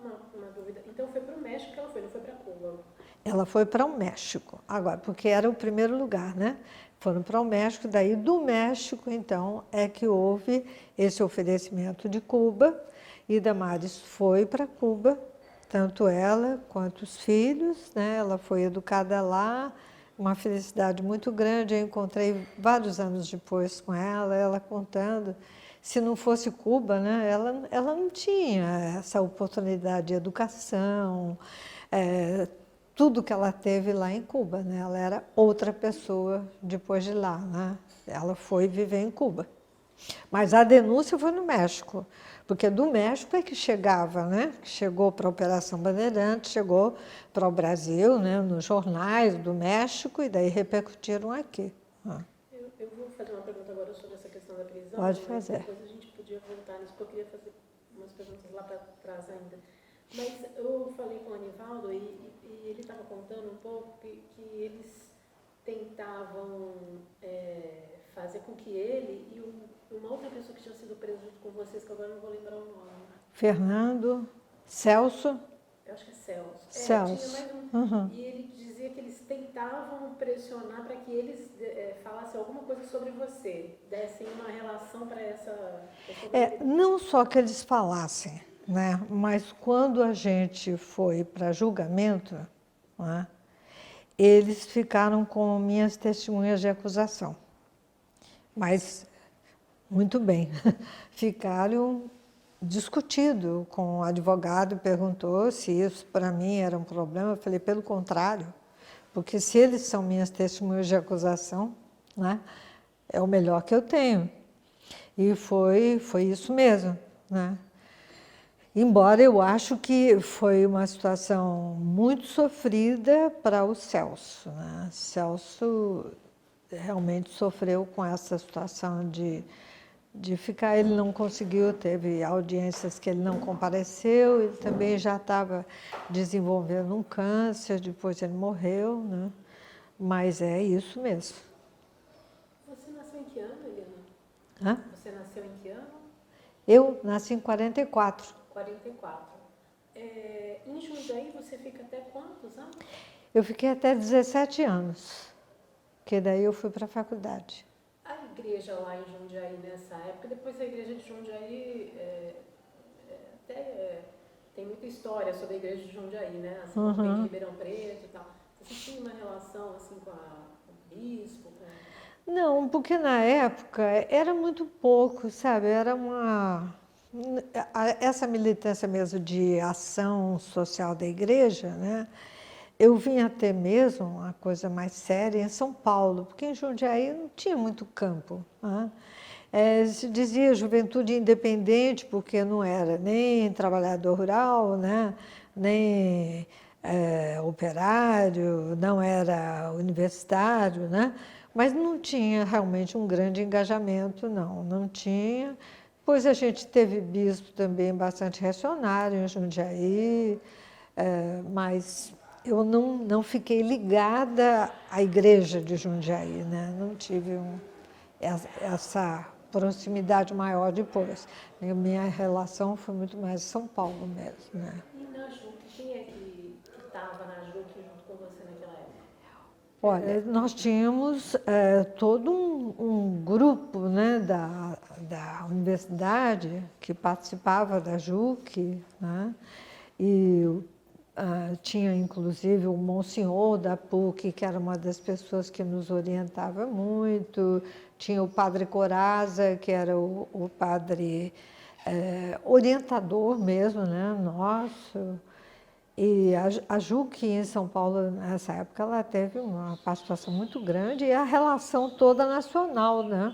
uma dúvida. Então foi para o México que ela foi, não foi para Cuba? Ela foi para o México, agora, porque era o primeiro lugar, né? Foram para o México, daí do México, então, é que houve esse oferecimento de Cuba, e Damares foi para Cuba, tanto ela quanto os filhos, né? Ela foi educada lá, uma felicidade muito grande. Eu encontrei vários anos depois com ela contando. Se não fosse Cuba, né? Ela não tinha essa oportunidade de educação, tudo que ela teve lá em Cuba, né? Ela era outra pessoa depois de lá, né? Ela foi viver em Cuba. Mas a denúncia foi no México, porque do México é que chegava, né? Chegou para a Operação Bandeirantes, chegou para o Brasil, né? Nos jornais do México, e daí repercutiram aqui. Eu vou fazer uma pergunta agora sobre essa questão da prisão. Pode fazer. Depois a gente podia voltar nisso, porque eu queria fazer umas perguntas lá para trás ainda. Mas eu falei com o Anivaldo e ele estava contando um pouco que eles tentavam fazer com que ele e uma outra pessoa que tinha sido presa junto com vocês, que agora não vou lembrar o nome. Fernando, Celso. Eu acho que é Celso. Celso. Tinha mais um. E ele dizia que eles tentavam pressionar para que eles falassem alguma coisa sobre você, dessem uma relação para essa... Não só que eles falassem, né? Mas quando a gente foi para julgamento, né? Eles ficaram com minhas testemunhas de acusação. Mas, muito bem, ficaram discutindo com o advogado, perguntou se isso para mim era um problema. Eu falei, pelo contrário, porque se eles são minhas testemunhas de acusação, né, é o melhor que eu tenho. E foi isso mesmo, né? Embora eu acho que foi uma situação muito sofrida para o Celso, né? Celso realmente sofreu com essa situação de ficar, ele não conseguiu, teve audiências que ele não compareceu, ele também já estava desenvolvendo um câncer, depois ele morreu, né? Mas é isso mesmo. Você nasceu em que ano, Eliana? Hã? Você nasceu em que ano? Eu nasci em 44. 44. Em Jundiaí você fica até quantos anos? Eu fiquei até 17 anos, que daí eu fui para a faculdade. A igreja lá em Jundiaí nessa época, depois a igreja de Jundiaí tem muita história sobre a igreja de Jundiaí, né? Assim como tem de Ribeirão Preto e tal. Você tinha uma relação assim com o bispo? Não, porque na época era muito pouco, sabe? Era essa militância mesmo de ação social da igreja, né? Eu vim até mesmo uma coisa mais séria em São Paulo, porque em Jundiaí não tinha muito campo, né? Se dizia juventude independente, porque não era nem trabalhador rural, né? Nem operário, não era universitário, né? Mas não tinha realmente um grande engajamento, não tinha. Depois a gente teve bispo também bastante reacionário em Jundiaí, mas eu não fiquei ligada à igreja de Jundiaí, né? Não tive essa proximidade maior depois. A minha relação foi muito mais São Paulo mesmo, né? E na JUC, quem é que estava na JUC junto com você naquela época? Olha, nós tínhamos todo um grupo, né, da universidade que participava da JUC, né? E tinha inclusive o Monsenhor da PUC, que era uma das pessoas que nos orientava muito, tinha o padre Coraza, que era o padre orientador mesmo, né, nosso. E a JUC em São Paulo, nessa época, ela teve uma participação muito grande, e a relação toda nacional, né?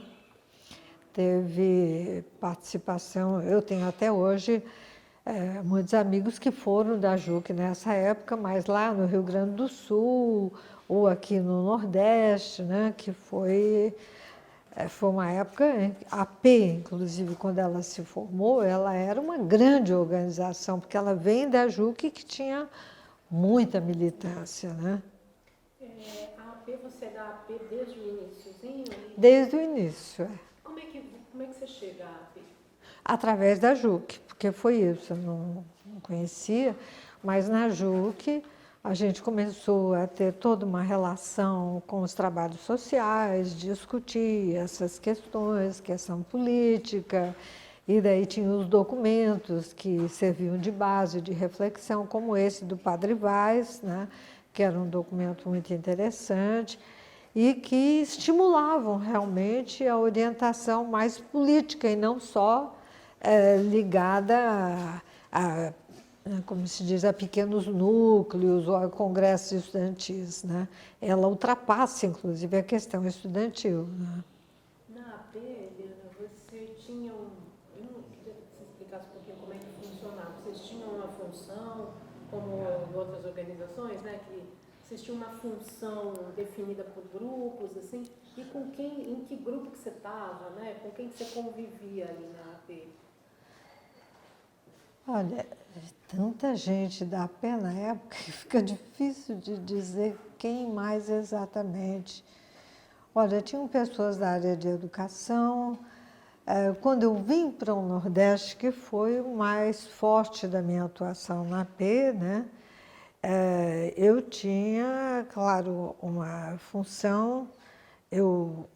Teve participação, eu tenho até hoje muitos amigos que foram da JUC nessa época, mas lá no Rio Grande do Sul, ou aqui no Nordeste, né? Que foi uma época, a AP, inclusive, quando ela se formou, ela era uma grande organização, porque ela vem da JUC, que tinha muita militância, né? A AP, você é da AP desde o iníciozinho? Desde o início, Como é que você chega à AP? Através da JUC, porque foi isso, eu não conhecia, mas na JUC a gente começou a ter toda uma relação com os trabalhos sociais, discutir essas questões, questão política, e daí tinha os documentos que serviam de base de reflexão, como esse do Padre Vaz, né, que era um documento muito interessante, e que estimulavam realmente a orientação mais política e não só ligada como se diz, a pequenos núcleos ou a congressos estudantis, né? Ela ultrapassa, inclusive, a questão estudantil. Né? Na AP, Eliana, você tinha eu não queria que você explicasse um pouquinho como é que funcionava. Vocês tinham uma função, como em outras organizações, né? Que vocês tinham uma função definida por grupos, assim, e com quem, em que grupo que você estava, né? Com quem que você convivia ali na AP? Olha, tanta gente da AP na época que fica difícil de dizer quem mais exatamente. Olha, tinham pessoas da área de educação. Quando eu vim para o Nordeste, que foi o mais forte da minha atuação na AP, né? Eu tinha, claro, uma função. Eu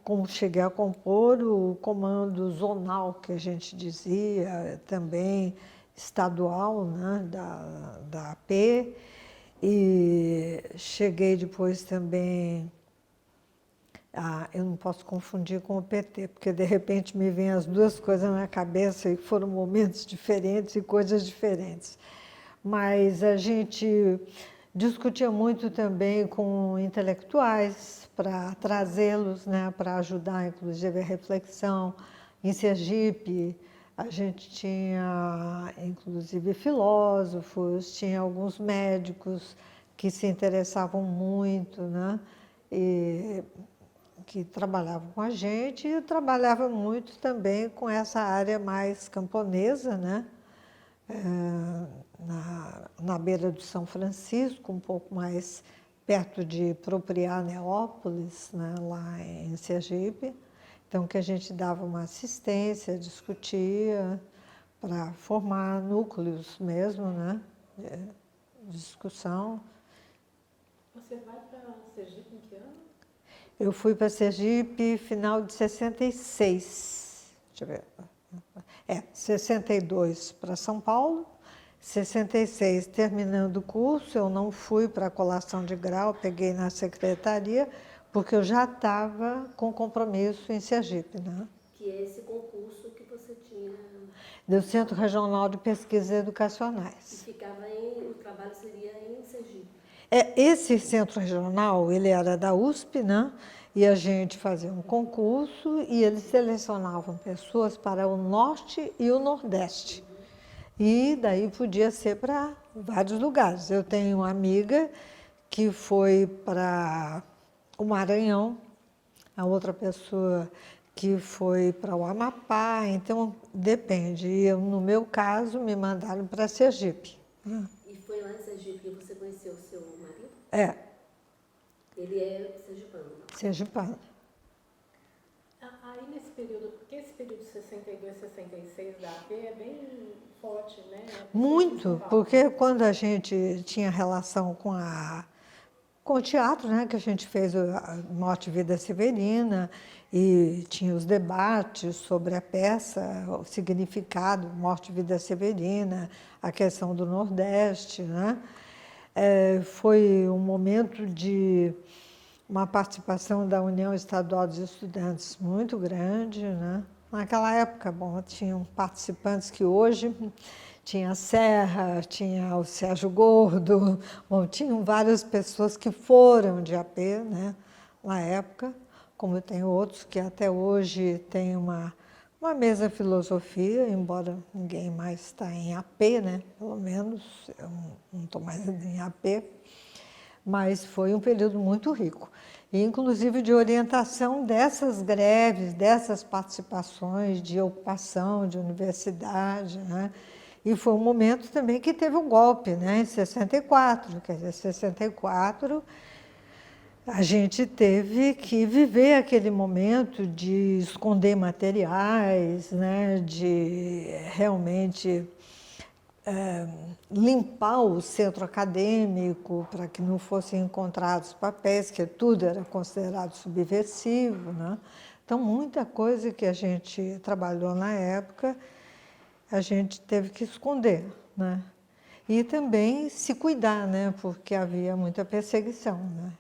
como cheguei a compor o comando zonal, que a gente dizia, também estadual, né, da AP, e cheguei depois também, eu não posso confundir com o PT, porque de repente me vêm as duas coisas na cabeça e foram momentos diferentes e coisas diferentes. Mas a gente discutia muito também com intelectuais para trazê-los, né, para ajudar, inclusive, a reflexão. Em Sergipe, a gente tinha, inclusive, filósofos, tinha alguns médicos que se interessavam muito, né, e que trabalhavam com a gente, e eu trabalhava muito também com essa área mais camponesa, né, na beira do São Francisco, um pouco mais perto de Propriá, Neópolis, né, lá em Sergipe. Então, que a gente dava uma assistência, discutia, para formar núcleos mesmo, né, de discussão. Você vai para Sergipe em que ano? Eu fui para Sergipe final de 66. Deixa eu ver. 62 para São Paulo, 66 terminando o curso, eu não fui para a colação de grau, peguei na secretaria, porque eu já estava com compromisso em Sergipe, né? Que é esse concurso que você tinha. Do Centro Regional de Pesquisas Educacionais. E ficava o trabalho seria em Sergipe. Esse centro regional, ele era da USP, né? E a gente fazia um concurso e eles selecionavam pessoas para o Norte e o Nordeste. E daí podia ser para vários lugares. Eu tenho uma amiga que foi para o Maranhão, a outra pessoa que foi para o Amapá, então depende. E eu, no meu caso, me mandaram para Sergipe. E foi lá em Sergipe que você conheceu o seu marido? É. Ele é sergipano. Sergipano. Aí nesse período, porque esse período de 62, 66 da AP é bem forte, né? Muito, porque quando a gente tinha relação com o teatro, né, que a gente fez a Morte e Vida Severina, e tinha os debates sobre a peça, o significado, Morte e Vida Severina, a questão do Nordeste, né? Foi um momento de uma participação da União Estadual dos Estudantes muito grande, né? Naquela época, bom, tinham participantes que hoje tinha a Serra, tinha o Sérgio Gordo, bom, tinham várias pessoas que foram de AP, né, na época, como tem outros que até hoje tem uma mesa filosofia, embora ninguém mais está em AP, né, pelo menos, eu não estou mais em AP, mas foi um período muito rico, e inclusive de orientação dessas greves, dessas participações de ocupação de universidade, né? E foi um momento também que teve um golpe, né? Em 64, quer dizer, 64, a gente teve que viver aquele momento de esconder materiais, né? De realmente limpar o centro acadêmico para que não fossem encontrados papéis, que tudo era considerado subversivo, né? Então, muita coisa que a gente trabalhou na época, a gente teve que esconder, né? E também se cuidar, né? Porque havia muita perseguição, né?